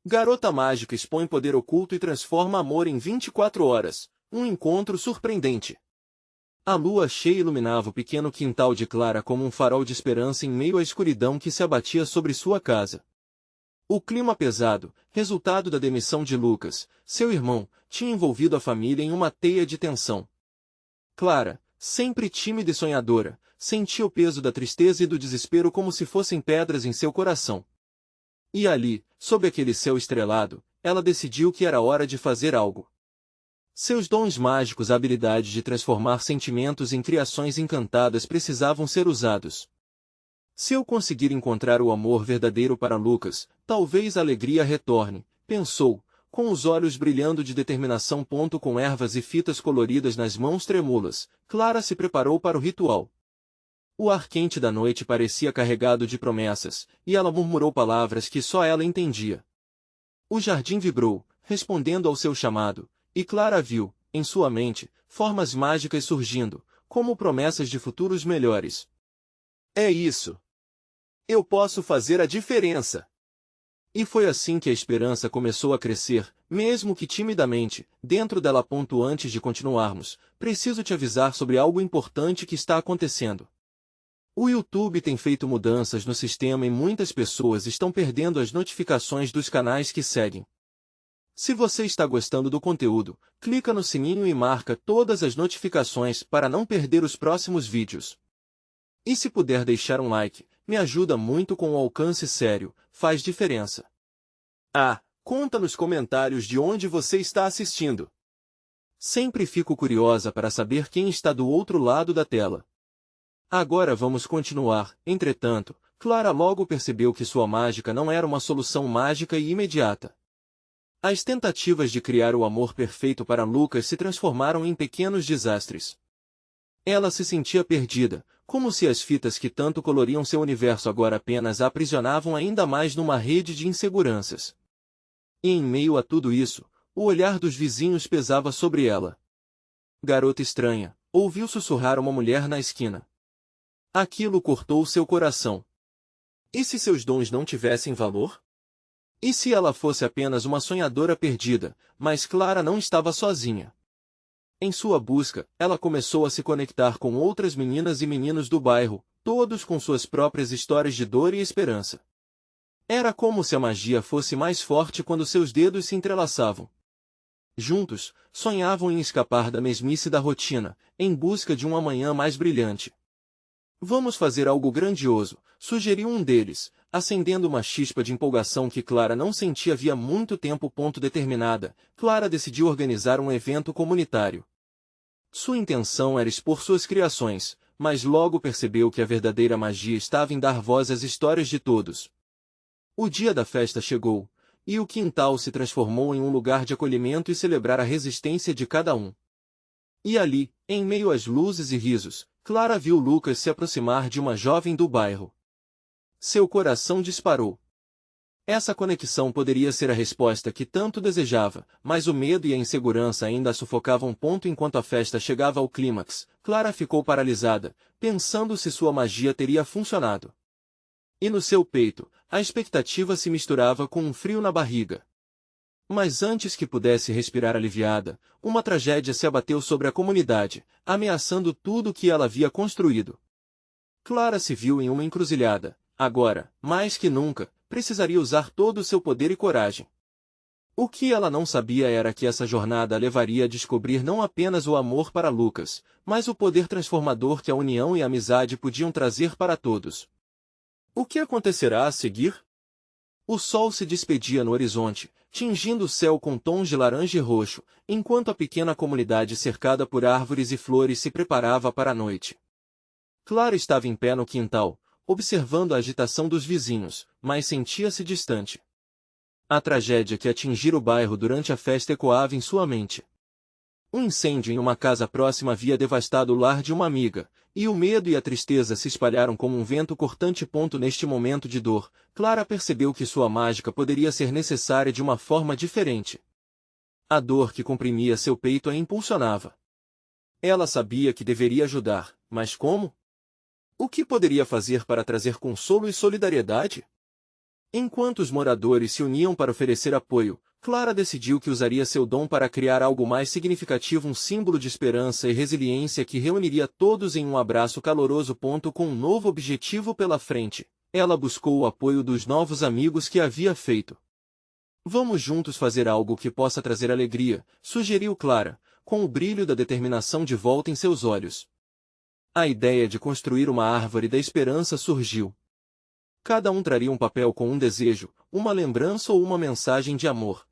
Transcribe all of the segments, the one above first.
Garota mágica expõe poder oculto e transforma amor em 24 horas. Um encontro surpreendente. A lua cheia iluminava o pequeno quintal de Clara como um farol de esperança em meio à escuridão que se abatia sobre sua casa. O clima pesado, resultado da demissão de Lucas, seu irmão, tinha envolvido a família em uma teia de tensão. Clara, sempre tímida e sonhadora, sentia o peso da tristeza e do desespero como se fossem pedras em seu coração. E ali, sob aquele céu estrelado, ela decidiu que era hora de fazer algo. Seus dons mágicos, a habilidade de transformar sentimentos em criações encantadas precisavam ser usados. Se eu conseguir encontrar o amor verdadeiro para Lucas, talvez a alegria retorne, pensou, com os olhos brilhando de determinação. Com ervas e fitas coloridas nas mãos trêmulas, Clara se preparou para o ritual. O ar quente da noite parecia carregado de promessas, e ela murmurou palavras que só ela entendia. O jardim vibrou, respondendo ao seu chamado, e Clara viu, em sua mente, formas mágicas surgindo, como promessas de futuros melhores. É isso! Eu posso fazer a diferença! E foi assim que a esperança começou a crescer, mesmo que timidamente, dentro dela. Antes de continuarmos, preciso te avisar sobre algo importante que está acontecendo. O YouTube tem feito mudanças no sistema e muitas pessoas estão perdendo as notificações dos canais que seguem. Se você está gostando do conteúdo, clica no sininho e marca todas as notificações para não perder os próximos vídeos. E se puder deixar um like, me ajuda muito com o alcance sério, faz diferença. Conta nos comentários de onde você está assistindo. Sempre fico curiosa para saber quem está do outro lado da tela. Agora vamos continuar. Entretanto, Clara logo percebeu que sua mágica não era uma solução mágica e imediata. As tentativas de criar o amor perfeito para Lucas se transformaram em pequenos desastres. Ela se sentia perdida, como se as fitas que tanto coloriam seu universo agora apenas a aprisionavam ainda mais numa rede de inseguranças. E em meio a tudo isso, o olhar dos vizinhos pesava sobre ela. Garota estranha, ouviu sussurrar uma mulher na esquina. Aquilo cortou seu coração. E se seus dons não tivessem valor? E se ela fosse apenas uma sonhadora perdida? Mas Clara não estava sozinha. Em sua busca, ela começou a se conectar com outras meninas e meninos do bairro, todos com suas próprias histórias de dor e esperança. Era como se a magia fosse mais forte quando seus dedos se entrelaçavam. Juntos, sonhavam em escapar da mesmice da rotina, em busca de um amanhã mais brilhante. Vamos fazer algo grandioso, sugeriu um deles, acendendo uma chispa de empolgação que Clara não sentia havia muito tempo. Determinada, Clara decidiu organizar um evento comunitário. Sua intenção era expor suas criações, mas logo percebeu que a verdadeira magia estava em dar voz às histórias de todos. O dia da festa chegou, e o quintal se transformou em um lugar de acolhimento e celebrar a resistência de cada um. E ali, em meio às luzes e risos, Clara viu Lucas se aproximar de uma jovem do bairro. Seu coração disparou. Essa conexão poderia ser a resposta que tanto desejava, mas o medo e a insegurança ainda a sufocavam. Enquanto a festa chegava ao clímax, Clara ficou paralisada, pensando se sua magia teria funcionado. E no seu peito, a expectativa se misturava com um frio na barriga. Mas antes que pudesse respirar aliviada, uma tragédia se abateu sobre a comunidade, ameaçando tudo o que ela havia construído. Clara se viu em uma encruzilhada. Agora, mais que nunca, precisaria usar todo o seu poder e coragem. O que ela não sabia era que essa jornada a levaria a descobrir não apenas o amor para Lucas, mas o poder transformador que a união e a amizade podiam trazer para todos. O que acontecerá a seguir? O sol se despedia no horizonte, tingindo o céu com tons de laranja e roxo, enquanto a pequena comunidade cercada por árvores e flores se preparava para a noite. Clara estava em pé no quintal, observando a agitação dos vizinhos, mas sentia-se distante. A tragédia que atingira o bairro durante a festa ecoava em sua mente. Um incêndio em uma casa próxima havia devastado o lar de uma amiga, e o medo e a tristeza se espalharam como um vento cortante. Neste momento de dor, Clara percebeu que sua mágica poderia ser necessária de uma forma diferente. A dor que comprimia seu peito a impulsionava. Ela sabia que deveria ajudar, mas como? O que poderia fazer para trazer consolo e solidariedade? Enquanto os moradores se uniam para oferecer apoio, Clara decidiu que usaria seu dom para criar algo mais significativo, um símbolo de esperança e resiliência que reuniria todos em um abraço caloroso. Com um novo objetivo pela frente, ela buscou o apoio dos novos amigos que havia feito. Vamos juntos fazer algo que possa trazer alegria, sugeriu Clara, com o brilho da determinação de volta em seus olhos. A ideia de construir uma árvore da esperança surgiu. Cada um traria um papel com um desejo, uma lembrança ou uma mensagem de amor.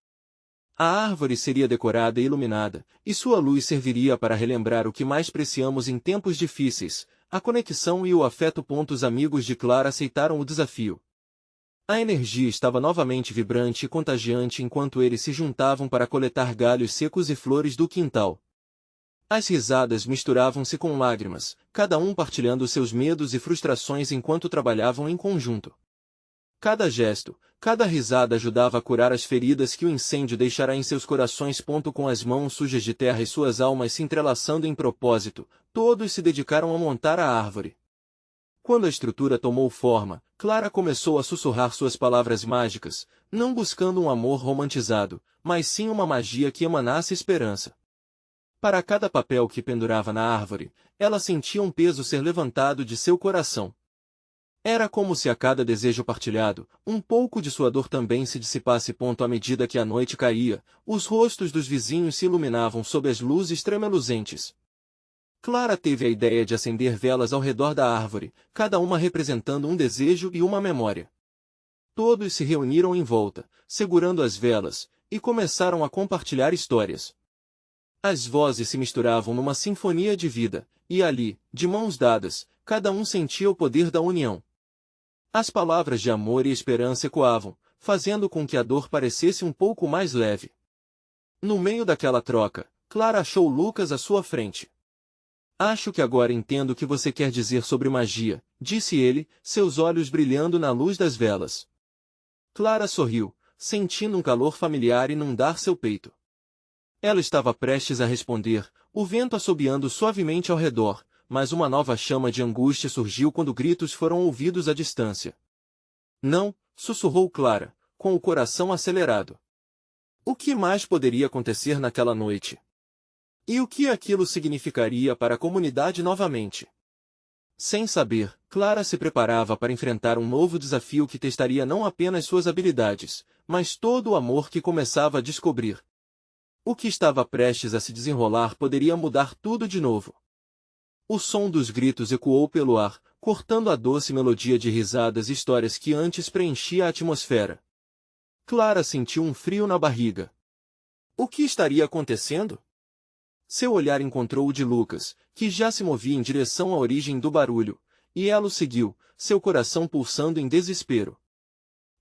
A árvore seria decorada e iluminada, e sua luz serviria para relembrar o que mais preciamos em tempos difíceis, a conexão e o afeto. Os amigos de Clara aceitaram o desafio. A energia estava novamente vibrante e contagiante enquanto eles se juntavam para coletar galhos secos e flores do quintal. As risadas misturavam-se com lágrimas, cada um partilhando seus medos e frustrações enquanto trabalhavam em conjunto. Cada gesto, cada risada ajudava a curar as feridas que o incêndio deixara em seus corações. Com as mãos sujas de terra e suas almas se entrelaçando em propósito, todos se dedicaram a montar a árvore. Quando a estrutura tomou forma, Clara começou a sussurrar suas palavras mágicas, não buscando um amor romantizado, mas sim uma magia que emanasse esperança. Para cada papel que pendurava na árvore, ela sentia um peso ser levantado de seu coração. Era como se a cada desejo partilhado, um pouco de sua dor também se dissipasse. À medida que a noite caía, os rostos dos vizinhos se iluminavam sob as luzes tremeluzentes. Clara teve a ideia de acender velas ao redor da árvore, cada uma representando um desejo e uma memória. Todos se reuniram em volta, segurando as velas, e começaram a compartilhar histórias. As vozes se misturavam numa sinfonia de vida, e ali, de mãos dadas, cada um sentia o poder da união. As palavras de amor e esperança ecoavam, fazendo com que a dor parecesse um pouco mais leve. No meio daquela troca, Clara achou Lucas à sua frente. Acho que agora entendo o que você quer dizer sobre magia, disse ele, seus olhos brilhando na luz das velas. Clara sorriu, sentindo um calor familiar inundar seu peito. Ela estava prestes a responder, o vento assobiando suavemente ao redor, mas uma nova chama de angústia surgiu quando gritos foram ouvidos à distância. Não, sussurrou Clara, com o coração acelerado. O que mais poderia acontecer naquela noite? E o que aquilo significaria para a comunidade novamente? Sem saber, Clara se preparava para enfrentar um novo desafio que testaria não apenas suas habilidades, mas todo o amor que começava a descobrir. O que estava prestes a se desenrolar poderia mudar tudo de novo. O som dos gritos ecoou pelo ar, cortando a doce melodia de risadas e histórias que antes preenchia a atmosfera. Clara sentiu um frio na barriga. O que estaria acontecendo? Seu olhar encontrou o de Lucas, que já se movia em direção à origem do barulho, e ela o seguiu, seu coração pulsando em desespero.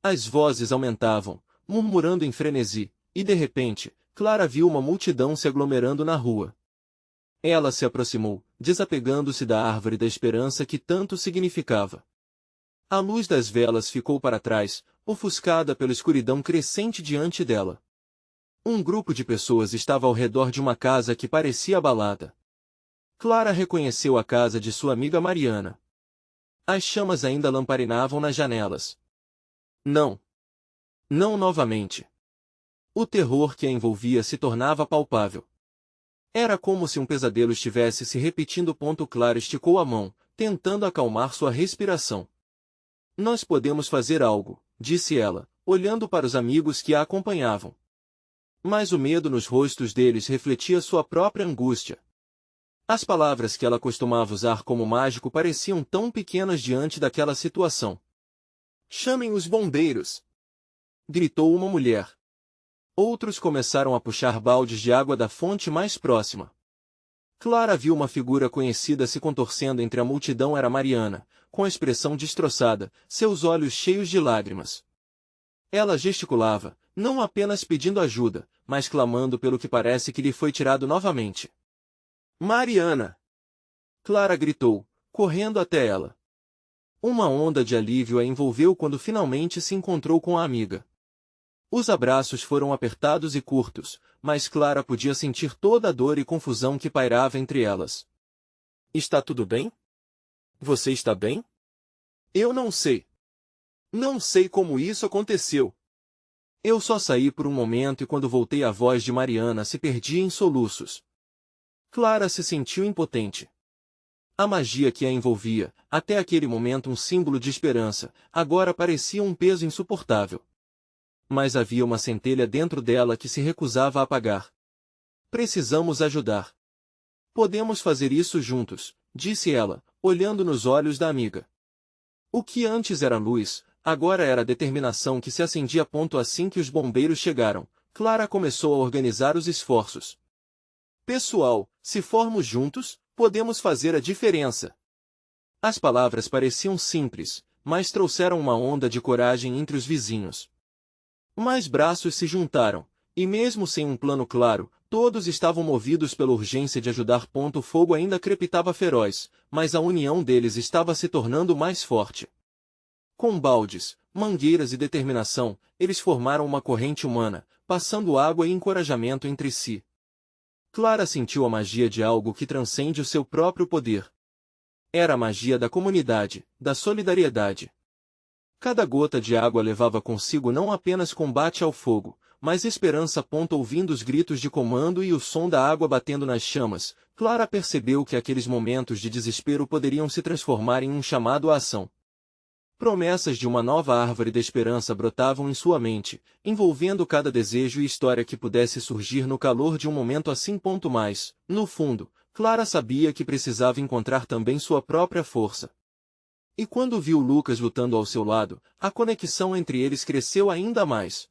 As vozes aumentavam, murmurando em frenesi, e de repente, Clara viu uma multidão se aglomerando na rua. Ela se aproximou, desapegando-se da árvore da esperança que tanto significava. A luz das velas ficou para trás, ofuscada pela escuridão crescente diante dela. Um grupo de pessoas estava ao redor de uma casa que parecia abalada. Clara reconheceu a casa de sua amiga Mariana. As chamas ainda lamparinavam nas janelas. Não. Não novamente. O terror que a envolvia se tornava palpável. Era como se um pesadelo estivesse se repetindo. Clara esticou a mão, tentando acalmar sua respiração. Nós podemos fazer algo, disse ela, olhando para os amigos que a acompanhavam. Mas o medo nos rostos deles refletia sua própria angústia. As palavras que ela costumava usar como mágico pareciam tão pequenas diante daquela situação. Chamem os bombeiros! Gritou uma mulher. Outros começaram a puxar baldes de água da fonte mais próxima. Clara viu uma figura conhecida se contorcendo entre a multidão. Era Mariana, com a expressão destroçada, seus olhos cheios de lágrimas. Ela gesticulava, não apenas pedindo ajuda, mas clamando pelo que parece que lhe foi tirado novamente. Mariana! Clara gritou, correndo até ela. Uma onda de alívio a envolveu quando finalmente se encontrou com a amiga. Os abraços foram apertados e curtos, mas Clara podia sentir toda a dor e confusão que pairava entre elas. Está tudo bem? Você está bem? Eu não sei. Não sei como isso aconteceu. Eu só saí por um momento e quando voltei a voz de Mariana se perdia em soluços. Clara se sentiu impotente. A magia que a envolvia, até aquele momento um símbolo de esperança, agora parecia um peso insuportável. Mas havia uma centelha dentro dela que se recusava a apagar. Precisamos ajudar. Podemos fazer isso juntos, disse ela, olhando nos olhos da amiga. O que antes era luz, agora era a determinação que se acendia assim que os bombeiros chegaram. Clara começou a organizar os esforços. Pessoal, se formos juntos, podemos fazer a diferença. As palavras pareciam simples, mas trouxeram uma onda de coragem entre os vizinhos. Mais braços se juntaram, e mesmo sem um plano claro, todos estavam movidos pela urgência de ajudar. O fogo ainda crepitava feroz, mas a união deles estava se tornando mais forte. Com baldes, mangueiras e determinação, eles formaram uma corrente humana, passando água e encorajamento entre si. Clara sentiu a magia de algo que transcende o seu próprio poder. Era a magia da comunidade, da solidariedade. Cada gota de água levava consigo não apenas combate ao fogo, mas esperança. Ouvindo os gritos de comando e o som da água batendo nas chamas, Clara percebeu que aqueles momentos de desespero poderiam se transformar em um chamado à ação. Promessas de uma nova árvore da esperança brotavam em sua mente, envolvendo cada desejo e história que pudesse surgir no calor de um momento assim. Mas, no fundo, Clara sabia que precisava encontrar também sua própria força. E quando viu Lucas lutando ao seu lado, a conexão entre eles cresceu ainda mais.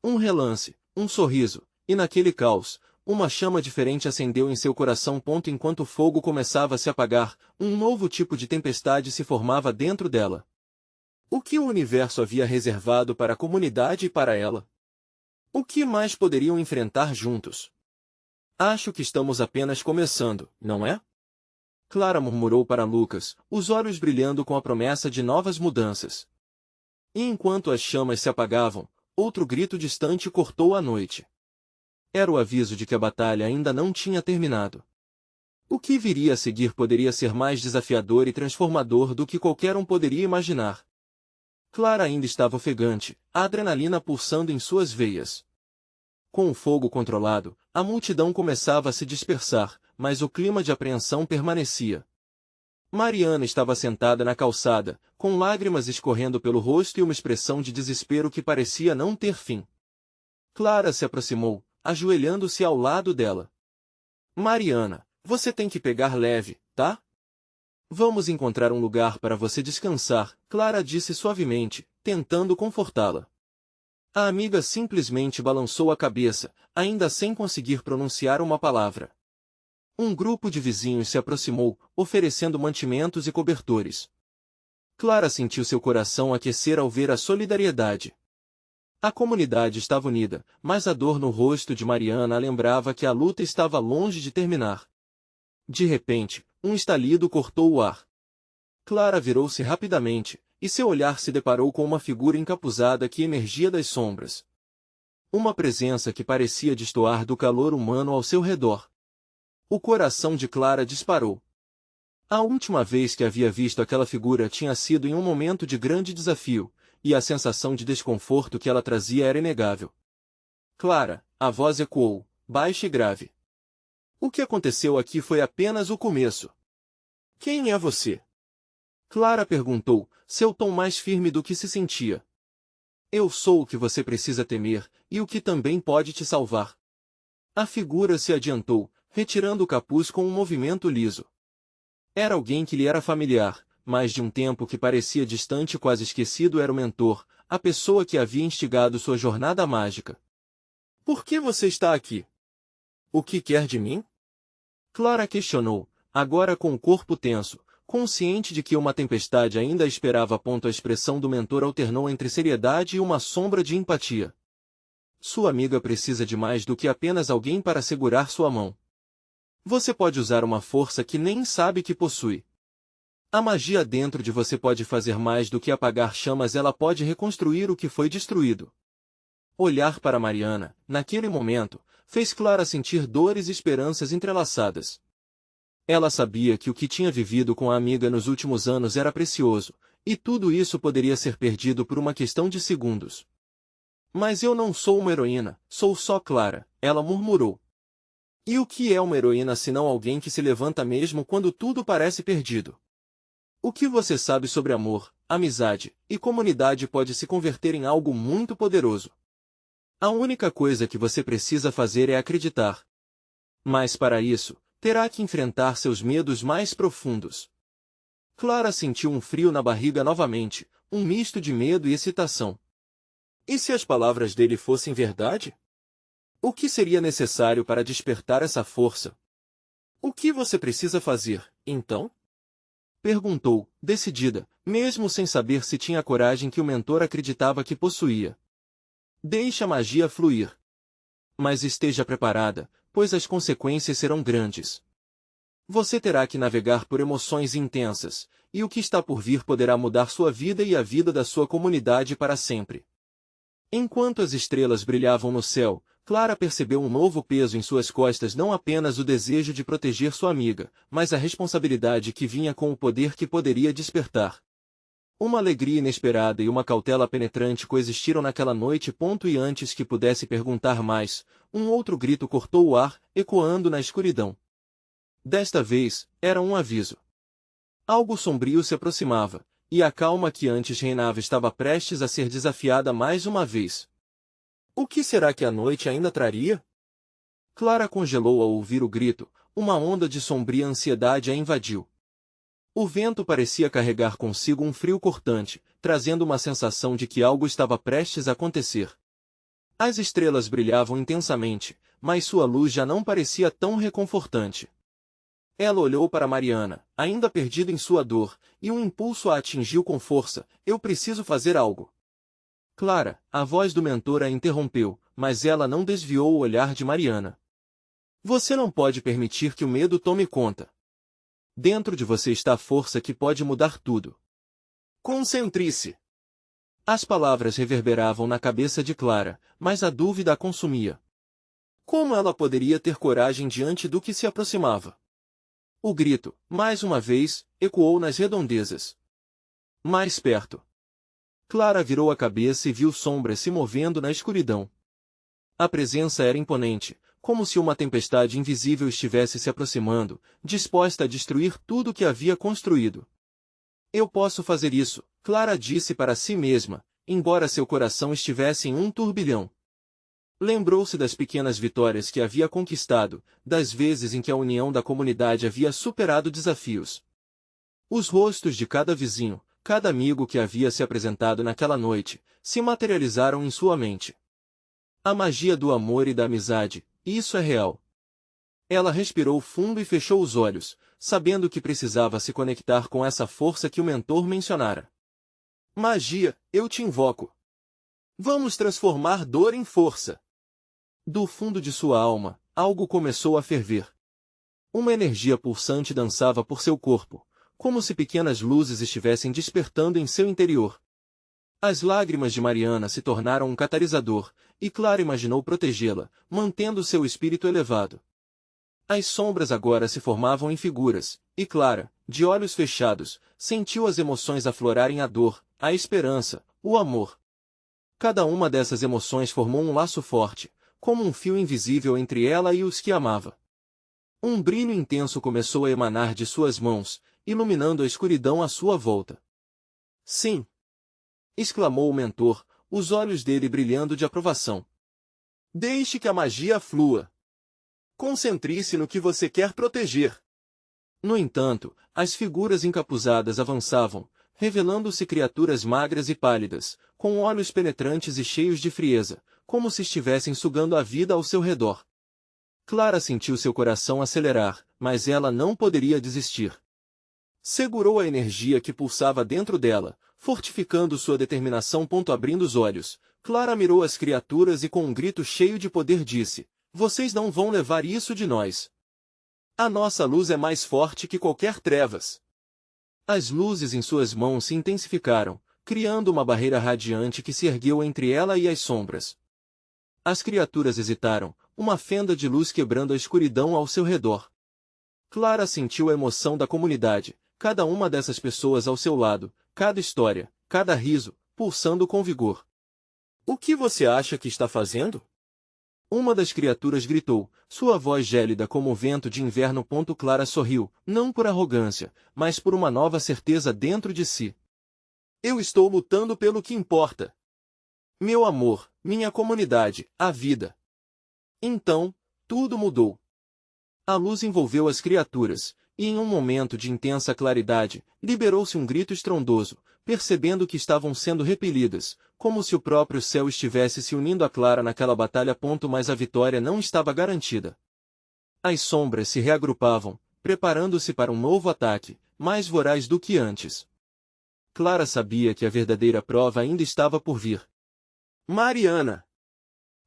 Um relance, um sorriso, e naquele caos, uma chama diferente acendeu em seu coração. Enquanto o fogo começava a se apagar, um novo tipo de tempestade se formava dentro dela. O que o universo havia reservado para a comunidade e para ela? O que mais poderiam enfrentar juntos? Acho que estamos apenas começando, não é? Clara murmurou para Lucas, os olhos brilhando com a promessa de novas mudanças. E enquanto as chamas se apagavam, outro grito distante cortou a noite. Era o aviso de que a batalha ainda não tinha terminado. O que viria a seguir poderia ser mais desafiador e transformador do que qualquer um poderia imaginar. Clara ainda estava ofegante, a adrenalina pulsando em suas veias. Com o fogo controlado, a multidão começava a se dispersar, mas o clima de apreensão permanecia. Mariana estava sentada na calçada, com lágrimas escorrendo pelo rosto e uma expressão de desespero que parecia não ter fim. Clara se aproximou, ajoelhando-se ao lado dela. Mariana, você tem que pegar leve, tá? Vamos encontrar um lugar para você descansar, Clara disse suavemente, tentando confortá-la. A amiga simplesmente balançou a cabeça, ainda sem conseguir pronunciar uma palavra. Um grupo de vizinhos se aproximou, oferecendo mantimentos e cobertores. Clara sentiu seu coração aquecer ao ver a solidariedade. A comunidade estava unida, mas a dor no rosto de Mariana a lembrava que a luta estava longe de terminar. De repente, um estalido cortou o ar. Clara virou-se rapidamente, e seu olhar se deparou com uma figura encapuzada que emergia das sombras. Uma presença que parecia destoar do calor humano ao seu redor. O coração de Clara disparou. A última vez que havia visto aquela figura tinha sido em um momento de grande desafio, e a sensação de desconforto que ela trazia era inegável. Clara, a voz ecoou, baixa e grave. O que aconteceu aqui foi apenas o começo. Quem é você? Clara perguntou, seu tom mais firme do que se sentia. Eu sou o que você precisa temer, e o que também pode te salvar. A figura se adiantou, retirando o capuz com um movimento liso. Era alguém que lhe era familiar, mas de um tempo que parecia distante e quase esquecido era o mentor, a pessoa que havia instigado sua jornada mágica. Por que você está aqui? O que quer de mim? Clara questionou, agora com o corpo tenso, consciente de que uma tempestade ainda a esperava. A expressão do mentor alternou entre seriedade e uma sombra de empatia. Sua amiga precisa de mais do que apenas alguém para segurar sua mão. Você pode usar uma força que nem sabe que possui. A magia dentro de você pode fazer mais do que apagar chamas, ela pode reconstruir o que foi destruído. Olhar para Mariana, naquele momento, fez Clara sentir dores e esperanças entrelaçadas. Ela sabia que o que tinha vivido com a amiga nos últimos anos era precioso, E tudo isso poderia ser perdido por uma questão de segundos. Mas eu não sou uma heroína, sou só Clara, ela murmurou. E o que é uma heroína senão alguém que se levanta mesmo quando tudo parece perdido? O que você sabe sobre amor, amizade e comunidade pode se converter em algo muito poderoso. A única coisa que você precisa fazer é acreditar. Mas para isso, terá que enfrentar seus medos mais profundos. Clara sentiu um frio na barriga novamente, um misto de medo e excitação. E se as palavras dele fossem verdade? O que seria necessário para despertar essa força? O que você precisa fazer, então? Perguntou, decidida, mesmo sem saber se tinha a coragem que o mentor acreditava que possuía. Deixe a magia fluir. Mas esteja preparada, pois as consequências serão grandes. Você terá que navegar por emoções intensas, e o que está por vir poderá mudar sua vida e a vida da sua comunidade para sempre. Enquanto as estrelas brilhavam no céu, Clara percebeu um novo peso em suas costas, não apenas o desejo de proteger sua amiga, mas a responsabilidade que vinha com o poder que poderia despertar. Uma alegria inesperada e uma cautela penetrante coexistiram naquela noite. E antes que pudesse perguntar mais, um outro grito cortou o ar, ecoando na escuridão. Desta vez, era um aviso. Algo sombrio se aproximava, e a calma que antes reinava estava prestes a ser desafiada mais uma vez. O que será que a noite ainda traria? Clara congelou ao ouvir o grito, uma onda de sombria ansiedade a invadiu. O vento parecia carregar consigo um frio cortante, trazendo uma sensação de que algo estava prestes a acontecer. As estrelas brilhavam intensamente, mas sua luz já não parecia tão reconfortante. Ela olhou para Mariana, ainda perdida em sua dor, e um impulso a atingiu com força: eu preciso fazer algo. Clara, a voz do mentor a interrompeu, mas ela não desviou o olhar de Mariana. Você não pode permitir que o medo tome conta. Dentro de você está a força que pode mudar tudo. Concentre-se. As palavras reverberavam na cabeça de Clara, mas a dúvida a consumia. Como ela poderia ter coragem diante do que se aproximava? O grito, mais uma vez, ecoou nas redondezas. Mais perto. Clara virou a cabeça e viu sombras se movendo na escuridão. A presença era imponente, como se uma tempestade invisível estivesse se aproximando, disposta a destruir tudo que havia construído. Eu posso fazer isso, Clara disse para si mesma, embora seu coração estivesse em um turbilhão. Lembrou-se das pequenas vitórias que havia conquistado, das vezes em que a união da comunidade havia superado desafios. Os rostos de cada vizinho, cada amigo que havia se apresentado naquela noite, se materializaram em sua mente. A magia do amor e da amizade, isso é real. Ela respirou fundo e fechou os olhos, sabendo que precisava se conectar com essa força que o mentor mencionara. Magia, eu te invoco. Vamos transformar dor em força. Do fundo de sua alma, algo começou a ferver. Uma energia pulsante dançava por seu corpo, como se pequenas luzes estivessem despertando em seu interior. As lágrimas de Mariana se tornaram um catalisador, e Clara imaginou protegê-la, mantendo seu espírito elevado. As sombras agora se formavam em figuras, e Clara, de olhos fechados, sentiu as emoções aflorarem: a dor, a esperança, o amor. Cada uma dessas emoções formou um laço forte, como um fio invisível entre ela e os que amava. Um brilho intenso começou a emanar de suas mãos, iluminando a escuridão à sua volta. Sim! Exclamou o mentor, os olhos dele brilhando de aprovação. Deixe que a magia flua. Concentre-se no que você quer proteger. No entanto, as figuras encapuzadas avançavam, revelando-se criaturas magras e pálidas, com olhos penetrantes e cheios de frieza, como se estivessem sugando a vida ao seu redor. Clara sentiu seu coração acelerar, mas ela não poderia desistir. Segurou a energia que pulsava dentro dela, fortificando sua determinação. Abrindo os olhos, Clara mirou as criaturas e com um grito cheio de poder disse: vocês não vão levar isso de nós. A nossa luz é mais forte que qualquer trevas. As luzes em suas mãos se intensificaram, criando uma barreira radiante que se ergueu entre ela e as sombras. As criaturas hesitaram, uma fenda de luz quebrando a escuridão ao seu redor. Clara sentiu a emoção da comunidade, cada uma dessas pessoas ao seu lado, cada história, cada riso, pulsando com vigor. O que você acha que está fazendo? Uma das criaturas gritou, sua voz gélida como o vento de inverno. Clara sorriu, não por arrogância, mas por uma nova certeza dentro de si. Eu estou lutando pelo que importa. Meu amor, minha comunidade, a vida. Então, tudo mudou. A luz envolveu as criaturas, e em um momento de intensa claridade, liberou-se um grito estrondoso, percebendo que estavam sendo repelidas, como se o próprio céu estivesse se unindo a Clara naquela batalha. Mas a vitória não estava garantida. As sombras se reagrupavam, preparando-se para um novo ataque, mais voraz do que antes. Clara sabia que a verdadeira prova ainda estava por vir. Mariana!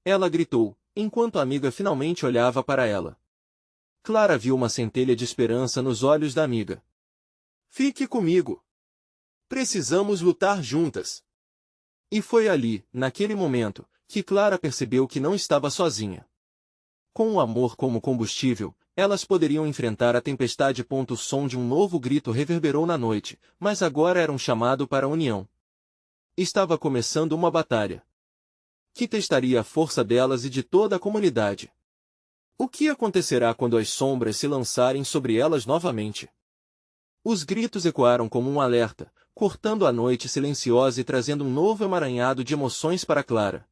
Ela gritou, enquanto a amiga finalmente olhava para ela. Clara viu uma centelha de esperança nos olhos da amiga. Fique comigo. Precisamos lutar juntas. E foi ali, naquele momento, que Clara percebeu que não estava sozinha. Com o amor como combustível, elas poderiam enfrentar a tempestade. O som de um novo grito reverberou na noite, mas agora era um chamado para a união. Estava começando uma batalha que testaria a força delas e de toda a comunidade. O que acontecerá quando as sombras se lançarem sobre elas novamente? Os gritos ecoaram como um alerta, cortando a noite silenciosa e trazendo um novo emaranhado de emoções para Clara.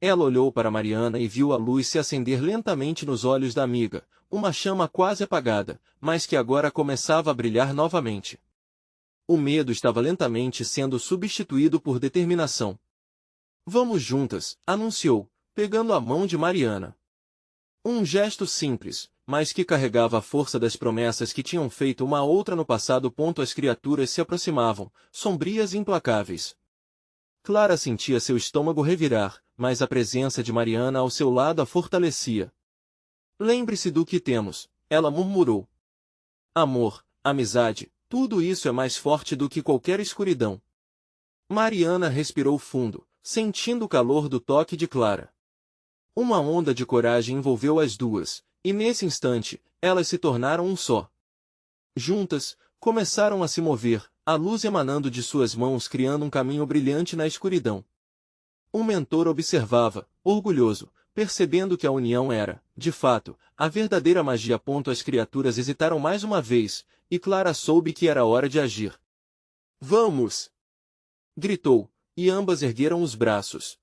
Ela olhou para Mariana e viu a luz se acender lentamente nos olhos da amiga, uma chama quase apagada, mas que agora começava a brilhar novamente. O medo estava lentamente sendo substituído por determinação. Vamos juntas, anunciou, pegando a mão de Mariana. Um gesto simples, mas que carregava a força das promessas que tinham feito uma a outra no passado. As criaturas se aproximavam, sombrias e implacáveis. Clara sentia seu estômago revirar, mas a presença de Mariana ao seu lado a fortalecia. Lembre-se do que temos, ela murmurou. Amor, amizade, tudo isso é mais forte do que qualquer escuridão. Mariana respirou fundo, sentindo o calor do toque de Clara. Uma onda de coragem envolveu as duas, e nesse instante, elas se tornaram um só. Juntas, começaram a se mover, a luz emanando de suas mãos criando um caminho brilhante na escuridão. O mentor observava, orgulhoso, percebendo que a união era, de fato, a verdadeira magia. As criaturas hesitaram mais uma vez, e Clara soube que era hora de agir. Vamos! Gritou, e ambas ergueram os braços.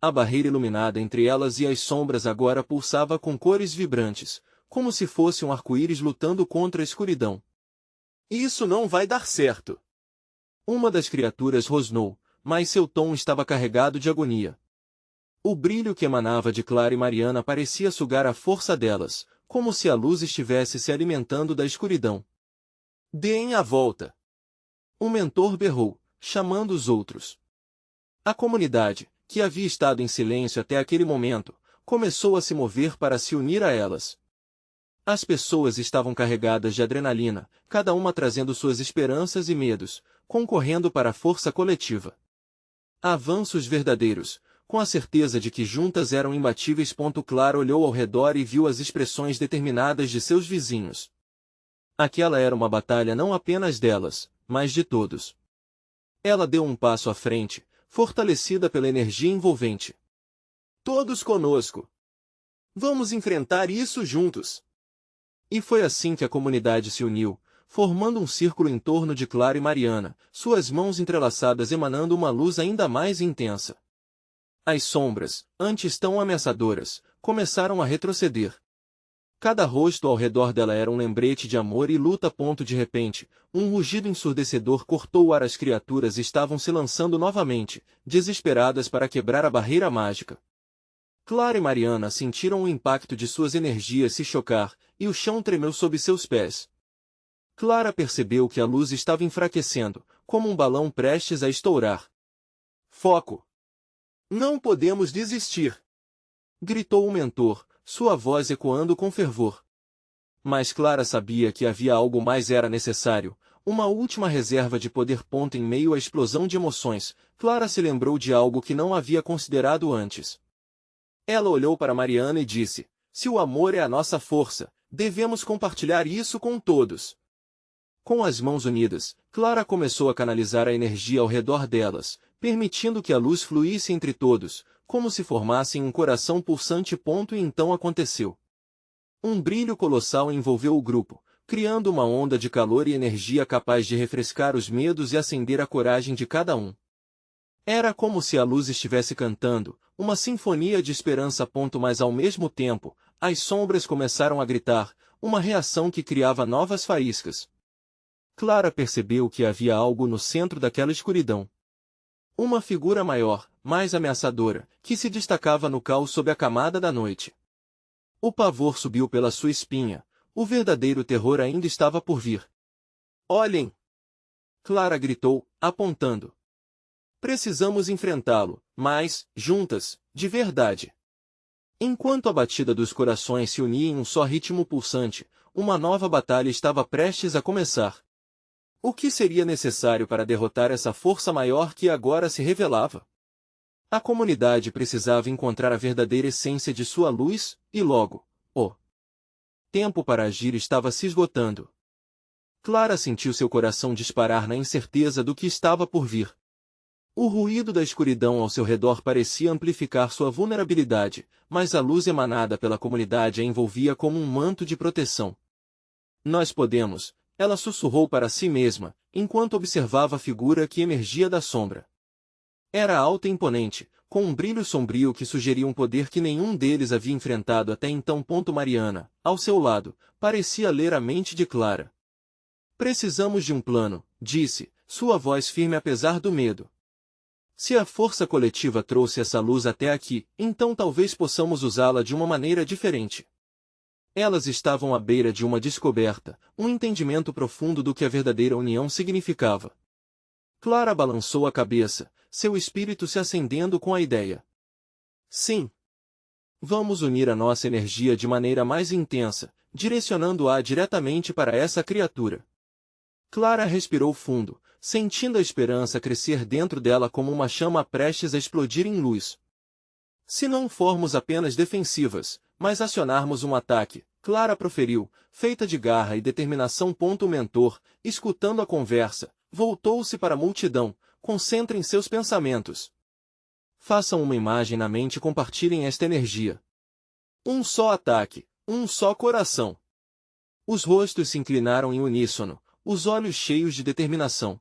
A barreira iluminada entre elas e as sombras agora pulsava com cores vibrantes, como se fosse um arco-íris lutando contra a escuridão. Isso não vai dar certo! Uma das criaturas rosnou, mas seu tom estava carregado de agonia. O brilho que emanava de Clara e Mariana parecia sugar a força delas, como se a luz estivesse se alimentando da escuridão. Deem a volta! O mentor berrou, chamando os outros. A comunidade, que havia estado em silêncio até aquele momento, começou a se mover para se unir a elas. As pessoas estavam carregadas de adrenalina, cada uma trazendo suas esperanças e medos, concorrendo para a força coletiva. Avanços verdadeiros, com a certeza de que juntas eram imbatíveis. Clara olhou ao redor e viu as expressões determinadas de seus vizinhos. Aquela era uma batalha não apenas delas, mas de todos. Ela deu um passo à frente, fortalecida pela energia envolvente. Todos conosco! Vamos enfrentar isso juntos! E foi assim que a comunidade se uniu, formando um círculo em torno de Clara e Mariana, suas mãos entrelaçadas emanando uma luz ainda mais intensa. As sombras, antes tão ameaçadoras, começaram a retroceder. Cada rosto ao redor dela era um lembrete de amor e luta. De repente, um rugido ensurdecedor cortou o ar. As criaturas estavam se lançando novamente, desesperadas para quebrar a barreira mágica. Clara e Mariana sentiram o impacto de suas energias se chocar, e o chão tremeu sob seus pés. Clara percebeu que a luz estava enfraquecendo, como um balão prestes a estourar. Foco! Não podemos desistir! Gritou o mentor, sua voz ecoando com fervor. Mas Clara sabia que havia algo mais era necessário, uma última reserva de poder. Em meio à explosão de emoções, Clara se lembrou de algo que não havia considerado antes. Ela olhou para Mariana e disse, se o amor é a nossa força, devemos compartilhar isso com todos. Com as mãos unidas, Clara começou a canalizar a energia ao redor delas, permitindo que a luz fluísse entre todos, como se formassem um coração pulsante. E então aconteceu. Um brilho colossal envolveu o grupo, criando uma onda de calor e energia capaz de refrescar os medos e acender a coragem de cada um. Era como se a luz estivesse cantando, uma sinfonia de esperança. Mas ao mesmo tempo, as sombras começaram a gritar, uma reação que criava novas faíscas. Clara percebeu que havia algo no centro daquela escuridão. Uma figura maior, mais ameaçadora, que se destacava no caos sob a camada da noite. O pavor subiu pela sua espinha, o verdadeiro terror ainda estava por vir. Olhem! Clara gritou, apontando. Precisamos enfrentá-lo, mas, juntas, de verdade. Enquanto a batida dos corações se unia em um só ritmo pulsante, uma nova batalha estava prestes a começar. O que seria necessário para derrotar essa força maior que agora se revelava? A comunidade precisava encontrar a verdadeira essência de sua luz, e logo, o tempo para agir estava se esgotando. Clara sentiu seu coração disparar na incerteza do que estava por vir. O ruído da escuridão ao seu redor parecia amplificar sua vulnerabilidade, mas a luz emanada pela comunidade a envolvia como um manto de proteção. Nós podemos, ela sussurrou para si mesma, enquanto observava a figura que emergia da sombra. Era alta e imponente, com um brilho sombrio que sugeria um poder que nenhum deles havia enfrentado até então. Mariana, ao seu lado, parecia ler a mente de Clara. Precisamos de um plano, disse, sua voz firme apesar do medo. Se a força coletiva trouxe essa luz até aqui, então talvez possamos usá-la de uma maneira diferente. Elas estavam à beira de uma descoberta, um entendimento profundo do que a verdadeira união significava. Clara balançou a cabeça, seu espírito se acendendo com a ideia. Sim. Vamos unir a nossa energia de maneira mais intensa, direcionando-a diretamente para essa criatura. Clara respirou fundo, sentindo a esperança crescer dentro dela como uma chama prestes a explodir em luz. Se não formos apenas defensivas, mas acionarmos um ataque, Clara proferiu, feita de garra e determinação. O mentor, escutando a conversa, voltou-se para a multidão. Concentrem seus pensamentos. Façam uma imagem na mente e compartilhem esta energia. Um só ataque, um só coração. Os rostos se inclinaram em uníssono, os olhos cheios de determinação.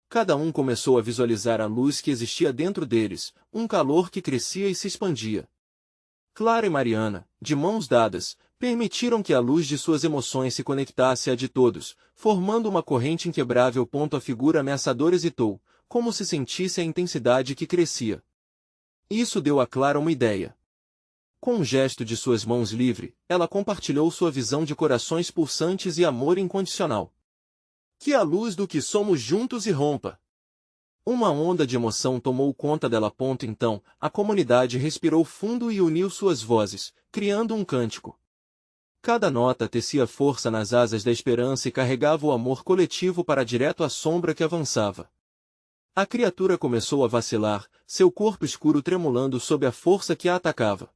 Cada um começou a visualizar a luz que existia dentro deles, um calor que crescia e se expandia. Clara e Mariana, de mãos dadas, permitiram que a luz de suas emoções se conectasse à de todos, formando uma corrente inquebrável. A figura ameaçadora hesitou, como se sentisse a intensidade que crescia. Isso deu a Clara uma ideia. Com um gesto de suas mãos livre, ela compartilhou sua visão de corações pulsantes e amor incondicional. Que a luz do que somos juntos irrompa. Uma onda de emoção tomou conta dela. Então, a comunidade respirou fundo e uniu suas vozes, criando um cântico. Cada nota tecia força nas asas da esperança e carregava o amor coletivo para direto à sombra que avançava. A criatura começou a vacilar, seu corpo escuro tremulando sob a força que a atacava.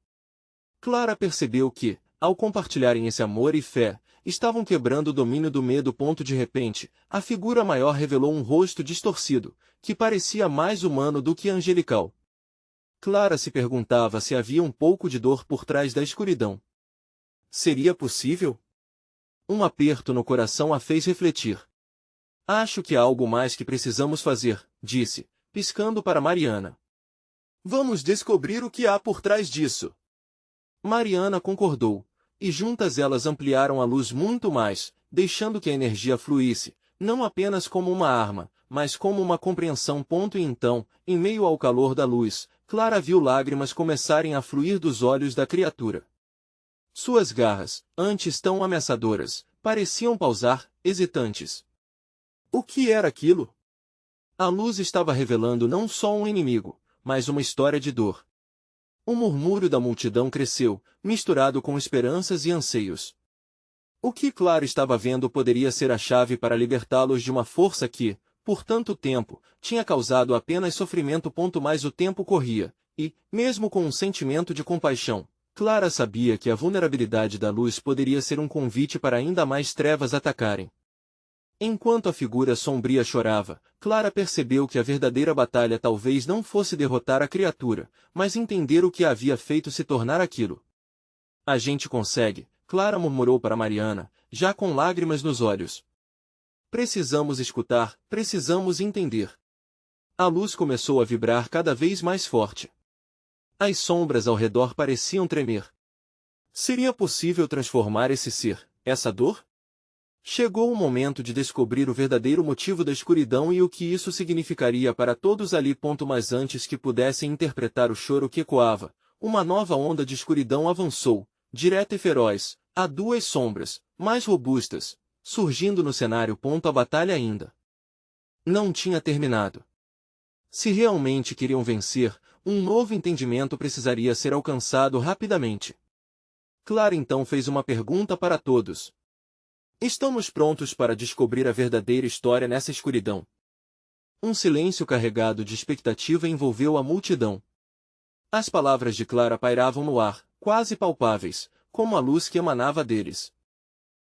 Clara percebeu que, ao compartilharem esse amor e fé, estavam quebrando o domínio do medo. De repente, a figura maior revelou um rosto distorcido, que parecia mais humano do que angelical. Clara se perguntava se havia um pouco de dor por trás da escuridão. Seria possível? Um aperto no coração a fez refletir. Acho que há algo mais que precisamos fazer, disse, piscando para Mariana. Vamos descobrir o que há por trás disso. Mariana concordou, e juntas elas ampliaram a luz muito mais, deixando que a energia fluísse, não apenas como uma arma, mas como uma compreensão. E então, em meio ao calor da luz, Clara viu lágrimas começarem a fluir dos olhos da criatura. Suas garras, antes tão ameaçadoras, pareciam pausar, hesitantes. O que era aquilo? A luz estava revelando não só um inimigo, mas uma história de dor. O murmúrio da multidão cresceu, misturado com esperanças e anseios. O que Clara estava vendo poderia ser a chave para libertá-los de uma força que, por tanto tempo, tinha causado apenas sofrimento. Mas o tempo corria, e, mesmo com um sentimento de compaixão, Clara sabia que a vulnerabilidade da luz poderia ser um convite para ainda mais trevas atacarem. Enquanto a figura sombria chorava, Clara percebeu que a verdadeira batalha talvez não fosse derrotar a criatura, mas entender o que a havia feito se tornar aquilo. A gente consegue, Clara murmurou para Mariana, já com lágrimas nos olhos. Precisamos escutar, precisamos entender. A luz começou a vibrar cada vez mais forte. As sombras ao redor pareciam tremer. Seria possível transformar esse ser, essa dor? Chegou o momento de descobrir o verdadeiro motivo da escuridão e o que isso significaria para todos ali. Mas antes que pudessem interpretar o choro que ecoava, uma nova onda de escuridão avançou, direta e feroz, a duas sombras, mais robustas, surgindo no cenário. A batalha ainda não tinha terminado. Se realmente queriam vencer, um novo entendimento precisaria ser alcançado rapidamente. Clara então fez uma pergunta para todos. Estamos prontos para descobrir a verdadeira história nessa escuridão? Um silêncio carregado de expectativa envolveu a multidão. As palavras de Clara pairavam no ar, quase palpáveis, como a luz que emanava deles.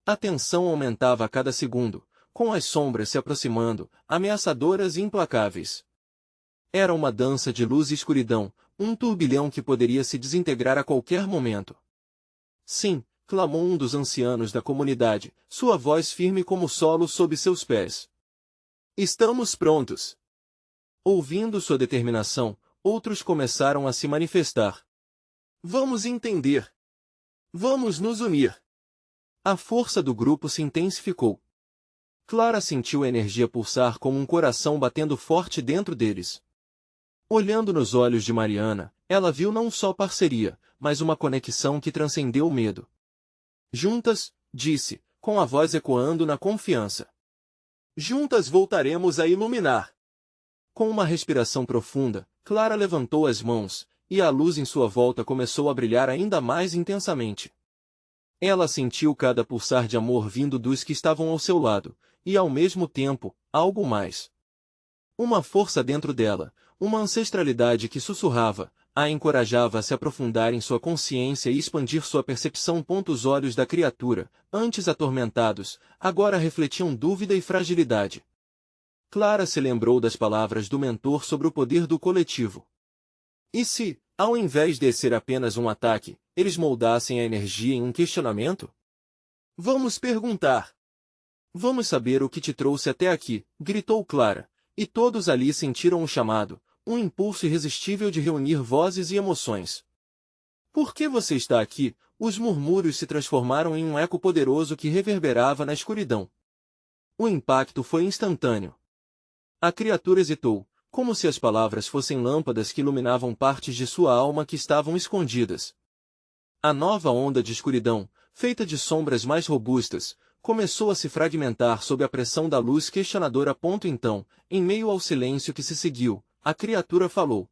A tensão aumentava a cada segundo, com as sombras se aproximando, ameaçadoras e implacáveis. Era uma dança de luz e escuridão, um turbilhão que poderia se desintegrar a qualquer momento. Sim, clamou um dos ancianos da comunidade, sua voz firme como o solo sob seus pés. Estamos prontos. Ouvindo sua determinação, outros começaram a se manifestar. Vamos entender. Vamos nos unir. A força do grupo se intensificou. Clara sentiu a energia pulsar como um coração batendo forte dentro deles. Olhando nos olhos de Mariana, ela viu não só parceria, mas uma conexão que transcendeu o medo. Juntas, disse, com a voz ecoando na confiança. Juntas voltaremos a iluminar. Com uma respiração profunda, Clara levantou as mãos, e a luz em sua volta começou a brilhar ainda mais intensamente. Ela sentiu cada pulsar de amor vindo dos que estavam ao seu lado, e ao mesmo tempo, algo mais. Uma força dentro dela, uma ancestralidade que sussurrava, a encorajava a se aprofundar em sua consciência e expandir sua percepção. Os olhos da criatura, antes atormentados, agora refletiam dúvida e fragilidade. Clara se lembrou das palavras do mentor sobre o poder do coletivo. E se, ao invés de ser apenas um ataque, eles moldassem a energia em um questionamento? Vamos perguntar. Vamos saber o que te trouxe até aqui, gritou Clara, e todos ali sentiram o chamado, um impulso irresistível de reunir vozes e emoções. Por que você está aqui? Os murmúrios se transformaram em um eco poderoso que reverberava na escuridão. O impacto foi instantâneo. A criatura hesitou, como se as palavras fossem lâmpadas que iluminavam partes de sua alma que estavam escondidas. A nova onda de escuridão, feita de sombras mais robustas, começou a se fragmentar sob a pressão da luz questionadora. Então, em meio ao silêncio que se seguiu, a criatura falou.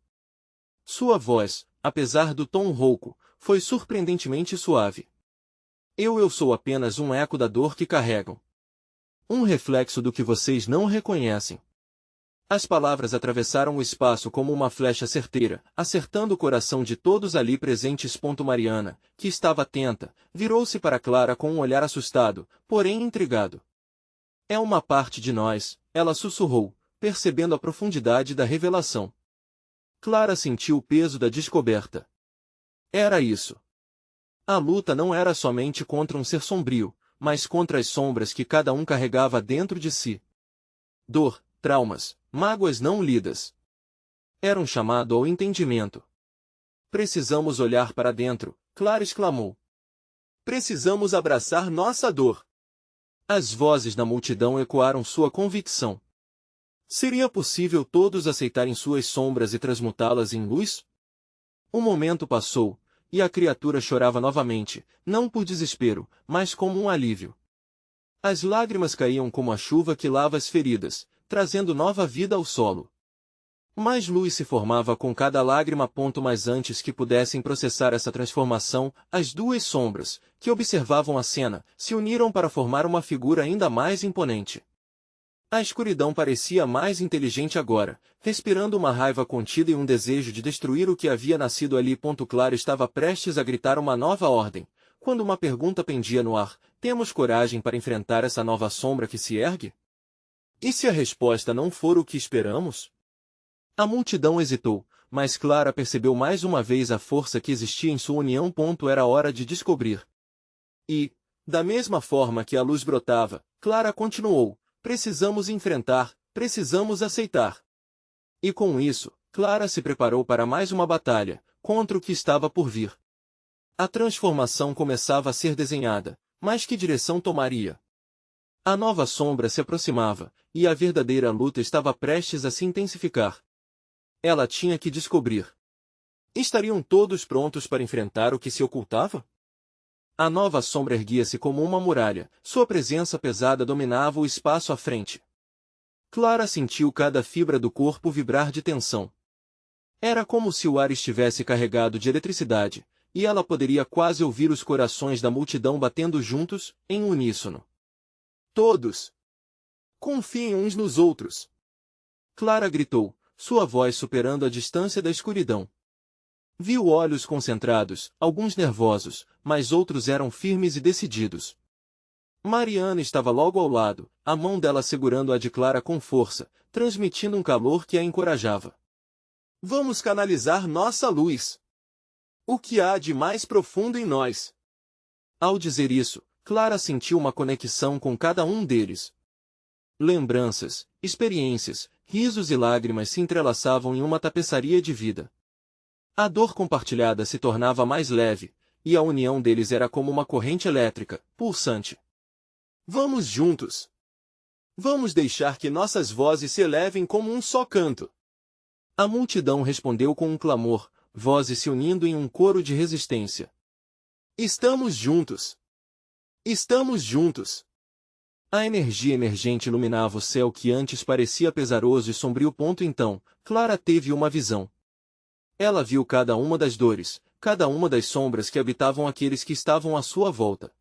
Sua voz, apesar do tom rouco, foi surpreendentemente suave. Eu sou apenas um eco da dor que carregam. Um reflexo do que vocês não reconhecem. As palavras atravessaram o espaço como uma flecha certeira, acertando o coração de todos ali presentes. Mariana, que estava atenta, virou-se para Clara com um olhar assustado, porém intrigado. É uma parte de nós, ela sussurrou, percebendo a profundidade da revelação. Clara sentiu o peso da descoberta. Era isso. A luta não era somente contra um ser sombrio, mas contra as sombras que cada um carregava dentro de si. Dor, traumas, mágoas não lidas. Era um chamado ao entendimento. Precisamos olhar para dentro, Clara exclamou. Precisamos abraçar nossa dor. As vozes da multidão ecoaram sua convicção. Seria possível todos aceitarem suas sombras e transmutá-las em luz? O momento passou, e a criatura chorava novamente, não por desespero, mas como um alívio. As lágrimas caíam como a chuva que lava as feridas, trazendo nova vida ao solo. Mais luz se formava com cada lágrima. Mas antes que pudessem processar essa transformação, as duas sombras, que observavam a cena, se uniram para formar uma figura ainda mais imponente. A escuridão parecia mais inteligente agora, respirando uma raiva contida e um desejo de destruir o que havia nascido ali. Clara estava prestes a gritar uma nova ordem, quando uma pergunta pendia no ar: temos coragem para enfrentar essa nova sombra que se ergue? E se a resposta não for o que esperamos? A multidão hesitou, mas Clara percebeu mais uma vez a força que existia em sua união. Era hora de descobrir. E, da mesma forma que a luz brotava, Clara continuou: precisamos enfrentar, precisamos aceitar. E com isso, Clara se preparou para mais uma batalha, contra o que estava por vir. A transformação começava a ser desenhada, mas que direção tomaria? A nova sombra se aproximava, e a verdadeira luta estava prestes a se intensificar. Ela tinha que descobrir. Estariam todos prontos para enfrentar o que se ocultava? A nova sombra erguia-se como uma muralha, sua presença pesada dominava o espaço à frente. Clara sentiu cada fibra do corpo vibrar de tensão. Era como se o ar estivesse carregado de eletricidade, e ela poderia quase ouvir os corações da multidão batendo juntos, em uníssono. Todos! Confiem uns nos outros! Clara gritou, sua voz superando a distância da escuridão. Viu olhos concentrados, alguns nervosos, mas outros eram firmes e decididos. Mariana estava logo ao lado, a mão dela segurando a de Clara com força, transmitindo um calor que a encorajava. Vamos canalizar nossa luz. O que há de mais profundo em nós? Ao dizer isso, Clara sentiu uma conexão com cada um deles. Lembranças, experiências, risos e lágrimas se entrelaçavam em uma tapeçaria de vida. A dor compartilhada se tornava mais leve, e a união deles era como uma corrente elétrica, pulsante. Vamos juntos! Vamos deixar que nossas vozes se elevem como um só canto! A multidão respondeu com um clamor, vozes se unindo em um coro de resistência. Estamos juntos! Estamos juntos! A energia emergente iluminava o céu que antes parecia pesaroso e sombrio. Então, Clara teve uma visão. Ela viu cada uma das dores, cada uma das sombras que habitavam aqueles que estavam à sua volta.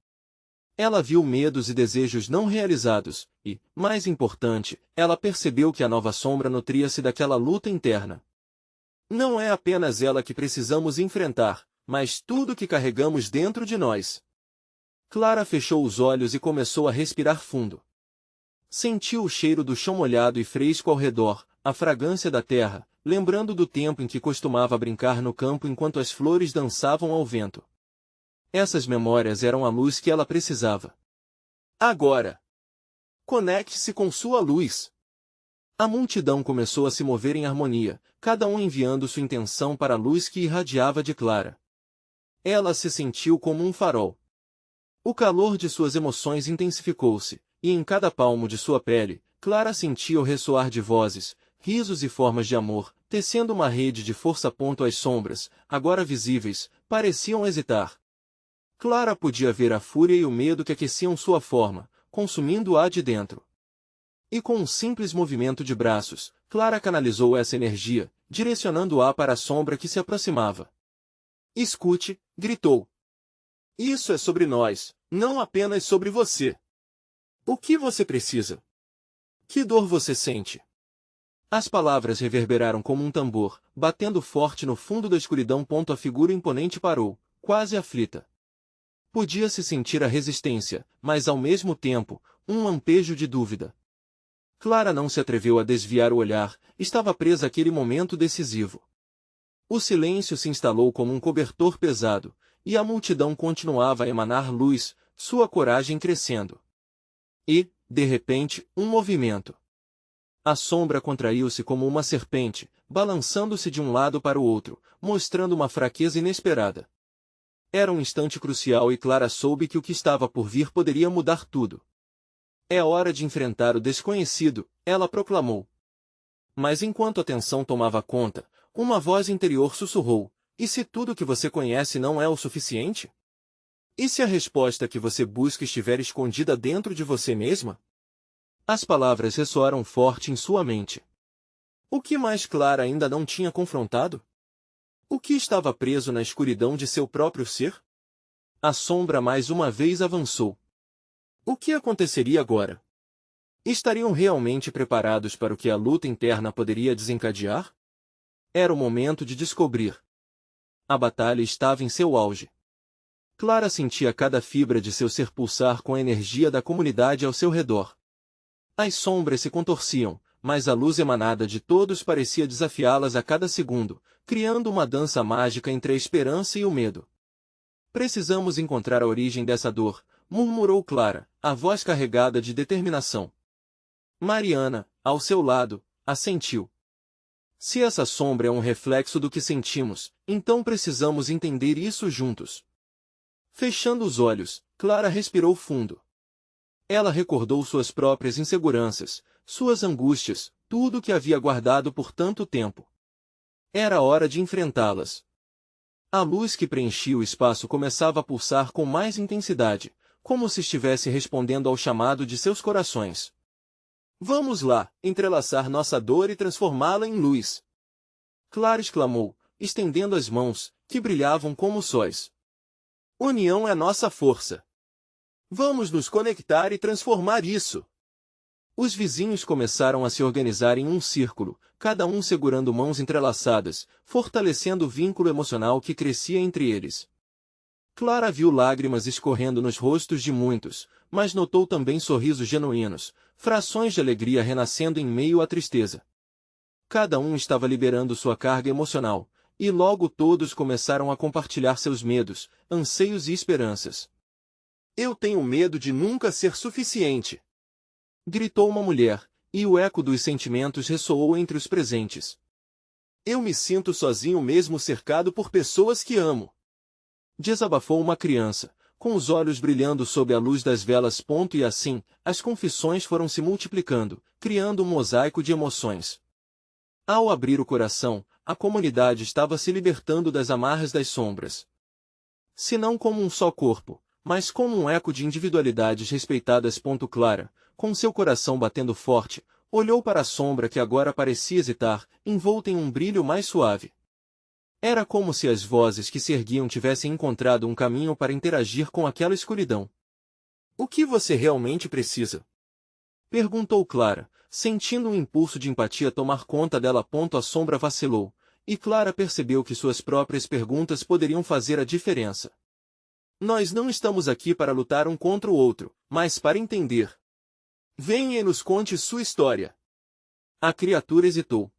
Ela viu medos e desejos não realizados, e, mais importante, ela percebeu que a nova sombra nutria-se daquela luta interna. Não é apenas ela que precisamos enfrentar, mas tudo que carregamos dentro de nós. Clara fechou os olhos e começou a respirar fundo. Sentiu o cheiro do chão molhado e fresco ao redor, a fragrância da terra, lembrando do tempo em que costumava brincar no campo enquanto as flores dançavam ao vento. Essas memórias eram a luz que ela precisava. Agora! Conecte-se com sua luz! A multidão começou a se mover em harmonia, cada um enviando sua intenção para a luz que irradiava de Clara. Ela se sentiu como um farol. O calor de suas emoções intensificou-se, e em cada palmo de sua pele, Clara sentia o ressoar de vozes, risos e formas de amor, tecendo uma rede de força. As sombras, agora visíveis, pareciam hesitar. Clara podia ver a fúria e o medo que aqueciam sua forma, consumindo-a de dentro. E com um simples movimento de braços, Clara canalizou essa energia, direcionando-a para a sombra que se aproximava. Escute, gritou. Isso é sobre nós, não apenas sobre você. O que você precisa? Que dor você sente? As palavras reverberaram como um tambor, batendo forte no fundo da escuridão. A figura imponente parou, quase aflita. Podia-se sentir a resistência, mas ao mesmo tempo, um lampejo de dúvida. Clara não se atreveu a desviar o olhar, estava presa àquele momento decisivo. O silêncio se instalou como um cobertor pesado, e a multidão continuava a emanar luz, sua coragem crescendo. E, de repente, um movimento. A sombra contraiu-se como uma serpente, balançando-se de um lado para o outro, mostrando uma fraqueza inesperada. Era um instante crucial e Clara soube que o que estava por vir poderia mudar tudo. É hora de enfrentar o desconhecido, ela proclamou. Mas enquanto a tensão tomava conta, uma voz interior sussurrou, e se tudo que você conhece não é o suficiente? E se a resposta que você busca estiver escondida dentro de você mesma? As palavras ressoaram forte em sua mente. O que mais Clara ainda não tinha confrontado? O que estava preso na escuridão de seu próprio ser? A sombra mais uma vez avançou. O que aconteceria agora? Estariam realmente preparados para o que a luta interna poderia desencadear? Era o momento de descobrir. A batalha estava em seu auge. Clara sentia cada fibra de seu ser pulsar com a energia da comunidade ao seu redor. As sombras se contorciam, mas a luz emanada de todos parecia desafiá-las a cada segundo, criando uma dança mágica entre a esperança e o medo. Precisamos encontrar a origem dessa dor, murmurou Clara, a voz carregada de determinação. Mariana, ao seu lado, assentiu. Se essa sombra é um reflexo do que sentimos, então precisamos entender isso juntos. Fechando os olhos, Clara respirou fundo. Ela recordou suas próprias inseguranças, suas angústias, tudo o que havia guardado por tanto tempo. Era hora de enfrentá-las. A luz que preenchia o espaço começava a pulsar com mais intensidade, como se estivesse respondendo ao chamado de seus corações. Vamos lá, entrelaçar nossa dor e transformá-la em luz. Clara exclamou, estendendo as mãos, que brilhavam como sóis. União é nossa força. Vamos nos conectar e transformar isso. Os vizinhos começaram a se organizar em um círculo, cada um segurando mãos entrelaçadas, fortalecendo o vínculo emocional que crescia entre eles. Clara viu lágrimas escorrendo nos rostos de muitos, mas notou também sorrisos genuínos, frações de alegria renascendo em meio à tristeza. Cada um estava liberando sua carga emocional, e logo todos começaram a compartilhar seus medos, anseios e esperanças. Eu tenho medo de nunca ser suficiente, gritou uma mulher, e o eco dos sentimentos ressoou entre os presentes. Eu me sinto sozinho mesmo cercado por pessoas que amo, desabafou uma criança, com os olhos brilhando sob a luz das velas. E assim, as confissões foram se multiplicando, criando um mosaico de emoções. Ao abrir o coração, a comunidade estava se libertando das amarras das sombras. Se não como um só corpo, mas como um eco de individualidades respeitadas. Clara, com seu coração batendo forte, olhou para a sombra que agora parecia hesitar, envolta em um brilho mais suave. Era como se as vozes que se erguiam tivessem encontrado um caminho para interagir com aquela escuridão. O que você realmente precisa? Perguntou Clara, sentindo um impulso de empatia tomar conta dela. A sombra vacilou, e Clara percebeu que suas próprias perguntas poderiam fazer a diferença. Nós não estamos aqui para lutar um contra o outro, mas para entender. Venha e nos conte sua história. A criatura hesitou.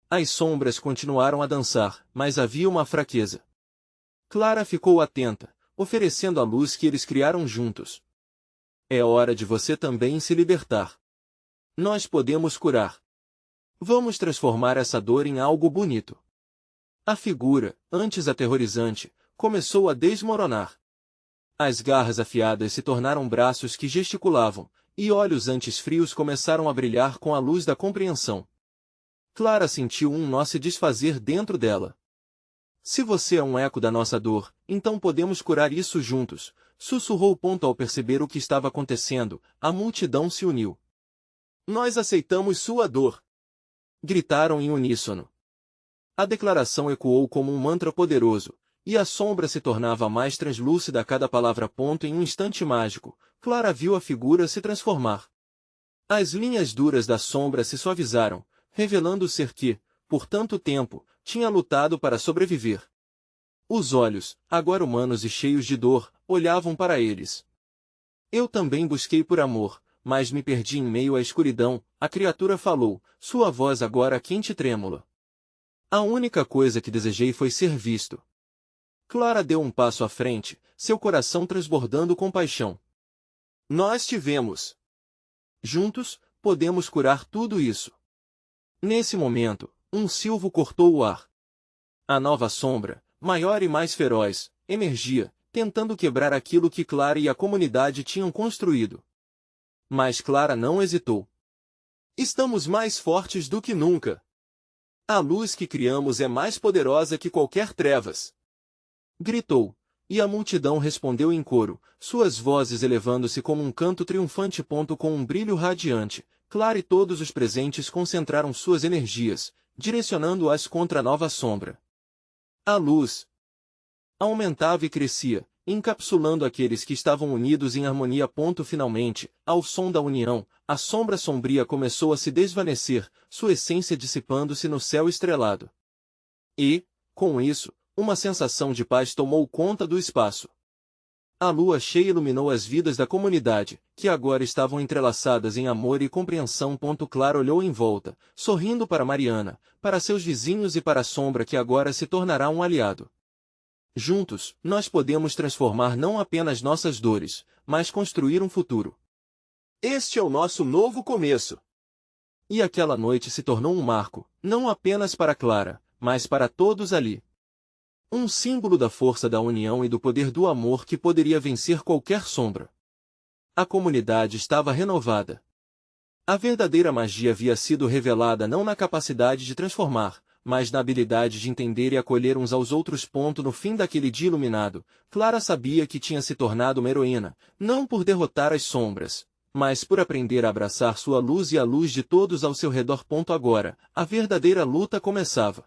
As sombras continuaram a dançar, mas havia uma fraqueza. Clara ficou atenta, oferecendo a luz que eles criaram juntos. É hora de você também se libertar. Nós podemos curar. Vamos transformar essa dor em algo bonito. A figura, antes aterrorizante, começou a desmoronar. As garras afiadas se tornaram braços que gesticulavam, e olhos antes frios começaram a brilhar com a luz da compreensão. Clara sentiu um nó se desfazer dentro dela. Se você é um eco da nossa dor, então podemos curar isso juntos, sussurrou. Ao perceber o que estava acontecendo, a multidão se uniu. Nós aceitamos sua dor, gritaram em uníssono. A declaração ecoou como um mantra poderoso, e a sombra se tornava mais translúcida a cada palavra. Em um instante mágico, Clara viu a figura se transformar. As linhas duras da sombra se suavizaram, revelando o ser que, por tanto tempo, tinha lutado para sobreviver. Os olhos, agora humanos e cheios de dor, olhavam para eles. Eu também busquei por amor, mas me perdi em meio à escuridão, a criatura falou, sua voz agora quente e trêmula. A única coisa que desejei foi ser visto. Clara deu um passo à frente, seu coração transbordando compaixão. Nós tivemos. Juntos, podemos curar tudo isso. Nesse momento, um silvo cortou o ar. A nova sombra, maior e mais feroz, emergia, tentando quebrar aquilo que Clara e a comunidade tinham construído. Mas Clara não hesitou. Estamos mais fortes do que nunca. A luz que criamos é mais poderosa que qualquer trevas. Gritou, e a multidão respondeu em coro, suas vozes elevando-se como um canto triunfante. Com um brilho radiante, Clara e todos os presentes concentraram suas energias, direcionando-as contra a nova sombra. A luz aumentava e crescia, encapsulando aqueles que estavam unidos em harmonia. Finalmente, ao som da união, a sombra sombria começou a se desvanecer, sua essência dissipando-se no céu estrelado. E, com isso, uma sensação de paz tomou conta do espaço. A lua cheia iluminou as vidas da comunidade, que agora estavam entrelaçadas em amor e compreensão. Clara olhou em volta, sorrindo para Mariana, para seus vizinhos e para a sombra que agora se tornará um aliado. Juntos, nós podemos transformar não apenas nossas dores, mas construir um futuro. Este é o nosso novo começo. E aquela noite se tornou um marco, não apenas para Clara, mas para todos ali. Um símbolo da força da união e do poder do amor que poderia vencer qualquer sombra. A comunidade estava renovada. A verdadeira magia havia sido revelada não na capacidade de transformar, mas na habilidade de entender e acolher uns aos outros. No fim daquele dia iluminado, Clara sabia que tinha se tornado uma heroína, não por derrotar as sombras, mas por aprender a abraçar sua luz e a luz de todos ao seu redor. Agora, a verdadeira luta começava.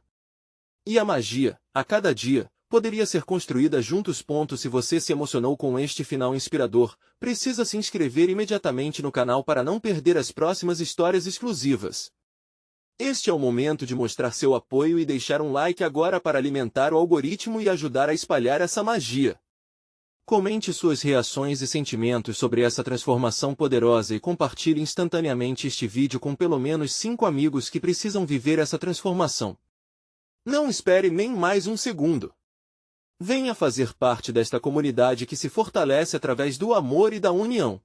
E a magia, a cada dia, poderia ser construída juntos. Se você se emocionou com este final inspirador, precisa se inscrever imediatamente no canal para não perder as próximas histórias exclusivas. Este é o momento de mostrar seu apoio e deixar um like agora para alimentar o algoritmo e ajudar a espalhar essa magia. Comente suas reações e sentimentos sobre essa transformação poderosa e compartilhe instantaneamente este vídeo com pelo menos 5 amigos que precisam viver essa transformação. Não espere nem mais um segundo. Venha fazer parte desta comunidade que se fortalece através do amor e da união.